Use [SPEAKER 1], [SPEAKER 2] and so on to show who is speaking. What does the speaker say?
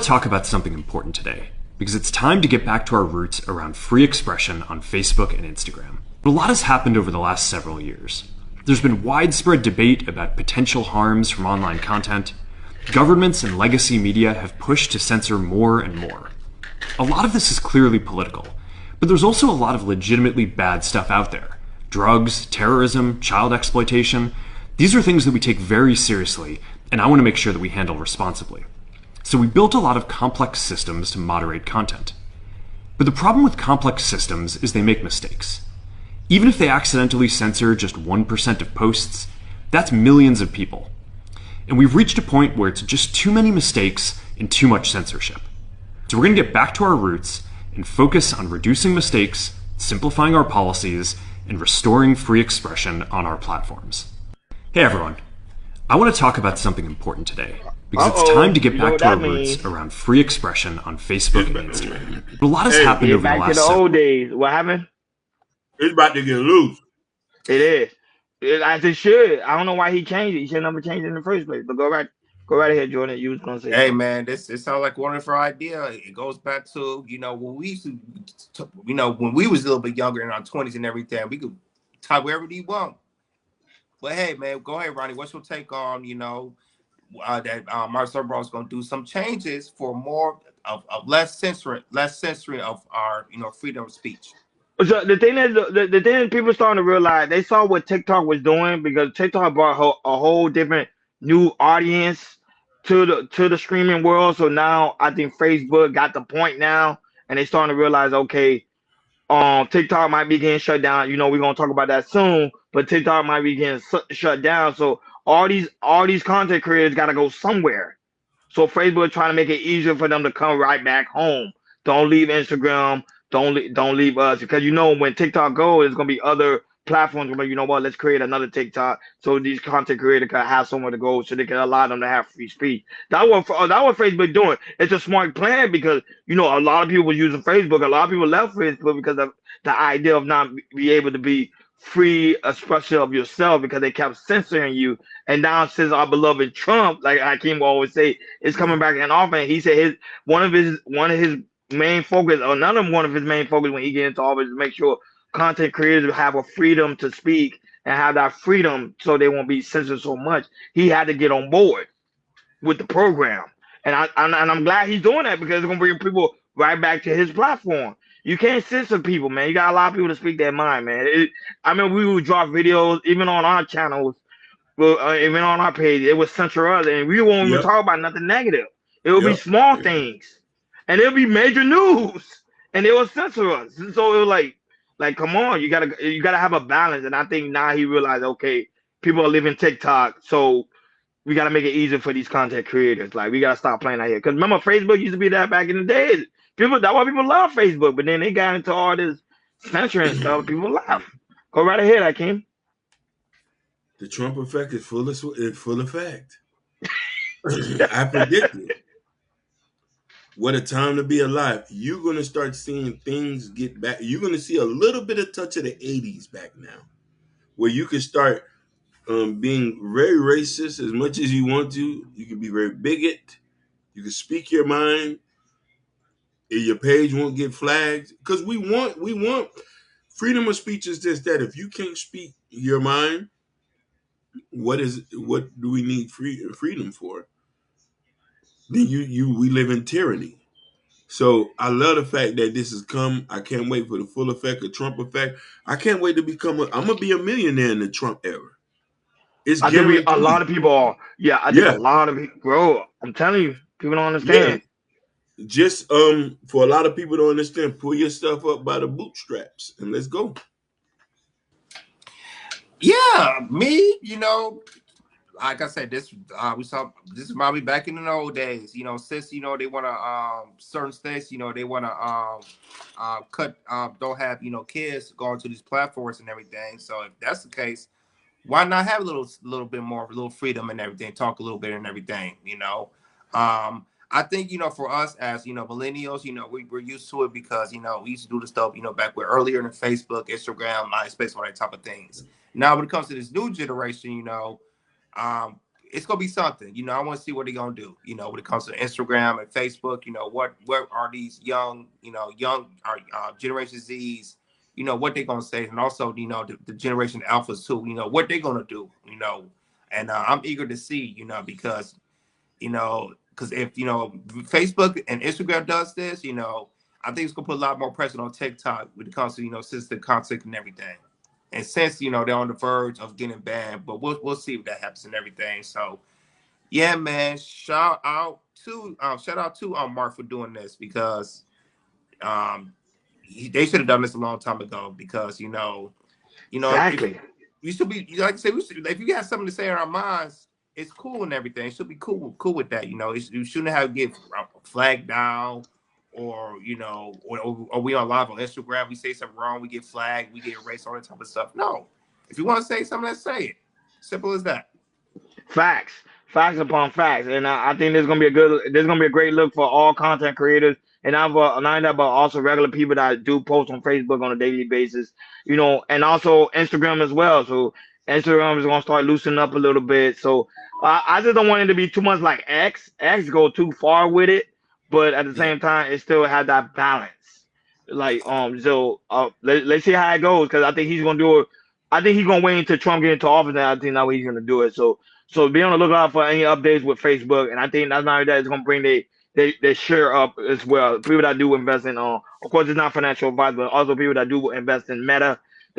[SPEAKER 1] Talk about something important today because it's time to get back to our roots around free expression on Facebook and Instagram. But a lot has happened over the last several years. There's been widespread debate about potential harms from online content. Governments and legacy media have pushed to censor more and more. A lot of this is clearly political, but there's also a lot of legitimately bad stuff out there. Drugs, terrorism, child exploitation. These are things that we take very seriously, and I want to make sure that we handle responsibly. So we built a lot of complex systems to moderate content. But the problem with complex systems is they make mistakes. Even if they accidentally censor just 1% of posts, that's millions of people. And we've reached a point where it's just too many mistakes and too much censorship. So we're going to get back to our roots and focus on reducing mistakes, simplifying our policies, and restoring free expression on our platforms. Hey everyone, I want to talk about something important today because it's time to get back to our roots around free expression on Facebook and Instagram. But a lot has happened over the last
[SPEAKER 2] to the old days. What happened?
[SPEAKER 3] It's about to get loose.
[SPEAKER 2] It is. As it should. I don't know why he changed it. He should never change it in the first place. But go right ahead, Jordan. You was gonna say.
[SPEAKER 3] Hey man, it sounds like wonderful idea. It goes back to when we used to, when we was a little bit younger in our 20s and everything, we could type wherever we want. But hey man, go ahead, Ronnie. What's your take on that Mark Zuckerberg is going to do some changes for more of less censoring of our freedom of speech.
[SPEAKER 2] So the thing is, the thing people starting to realize, they saw what TikTok was doing because TikTok brought a whole different new audience to the streaming world. So now I think Facebook got the point now, and they starting to realize, okay, TikTok might be getting shut down. We're gonna talk about that soon, but TikTok might be getting shut down. So all these content creators got to go somewhere. So Facebook trying to make it easier for them to come right back home. Don't leave Instagram. Don't leave us, because when TikTok goes, there's gonna be other platforms where let's create another TikTok so these content creators can have somewhere to go, so they can allow them to have free speech. That's what Facebook doing. It's a smart plan because a lot of people were using Facebook. A lot of people left Facebook because of the idea of not be able to be free expression of yourself because they kept censoring you. And now since our beloved Trump, like Hakeem will always say, is coming back in office, he said one of his main focus, or one of his main focus when he get into office, is make sure content creators have a freedom to speak and have that freedom so they won't be censored so much. He had to get on board with the program, and I'm glad he's doing that because it's gonna bring people right back to his platform. You can't censor people, man. You got a lot of people to speak their mind, man. We would drop videos even on our channels, even on our page. It would censor us, and we won't even talk about nothing negative. It will be small things. And it'll be major news, and they will censor us. So it was like, come on, you gotta have a balance. And I think now he realized, okay, people are leaving TikTok, so we gotta make it easier for these content creators. Like, we gotta stop playing out here. Because remember, Facebook used to be that back in the day. That's why people love Facebook. But then they got into all this censoring stuff. People laugh. Go right ahead, Hakeem.
[SPEAKER 4] The Trump effect is full effect. I predict it. What a time to be alive. You're going to start seeing things get back. You're going to see a little bit of touch of the 80s back now, where you can start being very racist as much as you want to. You can be very bigot. You can speak your mind. Your page won't get flagged. Because we want freedom of speech is just that. If you can't speak your mind, what do we need freedom for? Then we live in tyranny. So I love the fact that this has come. I can't wait for the full effect of Trump effect. I can't wait to I'm gonna be a millionaire in the Trump era. It's
[SPEAKER 2] I think a lot of people are. Yeah, I think a lot of people, bro. I'm telling you, people don't understand.
[SPEAKER 4] Yeah. Just for a lot of people to understand, pull your stuff up by the bootstraps and let's go.
[SPEAKER 3] Yeah, me, like I said, this is probably back in the old days. Since they want to certain states, they want to cut don't have kids going to these platforms and everything. So if that's the case, why not have a little bit more of a little freedom and everything, talk a little bit and everything. I think for us as millennials, we're used to it because we used to do the stuff back earlier in Facebook, Instagram, MySpace, all that type of things. Now when it comes to this new generation, it's gonna be something. You know, I want to see what they're gonna do. You know, when it comes to Instagram and Facebook. You know, what are these young, Generation Z's, what they're gonna say, and also, the Generation Alphas too. You know, what they're gonna do. You know, and I'm eager to see. Because if Facebook and Instagram does this, I think it's gonna put a lot more pressure on TikTok when it comes to sensitive content and everything. And since they're on the verge of getting banned, but we'll see if that happens and everything. So yeah, man, shout out to Mark for doing this, because they should have done this a long time ago, because if
[SPEAKER 2] Exactly.
[SPEAKER 3] we should be, like I said, if you got something to say in our minds, it's cool and everything. It should be cool with that. You shouldn't have to get flagged down, or or we on live on Instagram, we say something wrong, we get flagged, we get erased, all that type of stuff. No, if you want to say something, let's say it. Simple as that.
[SPEAKER 2] Facts, facts upon facts, and I think there's gonna be a great look for all content creators, and not that, but also regular people that do post on Facebook on a daily basis, and also Instagram as well. So Instagram is gonna start loosening up a little bit. So I just don't want it to be too much like X. X go too far with it, but at the
[SPEAKER 3] Yeah.
[SPEAKER 2] same time, it still had that balance. Like let's see how it goes, because I think he's gonna do it. I think he's gonna wait until Trump get into office, and I think that's what he's gonna do it. So be on the lookout for any updates with Facebook, and I think that's not that it's gonna bring their share up as well. People that do invest in, of course, it's not financial advice, but also people that do invest in Meta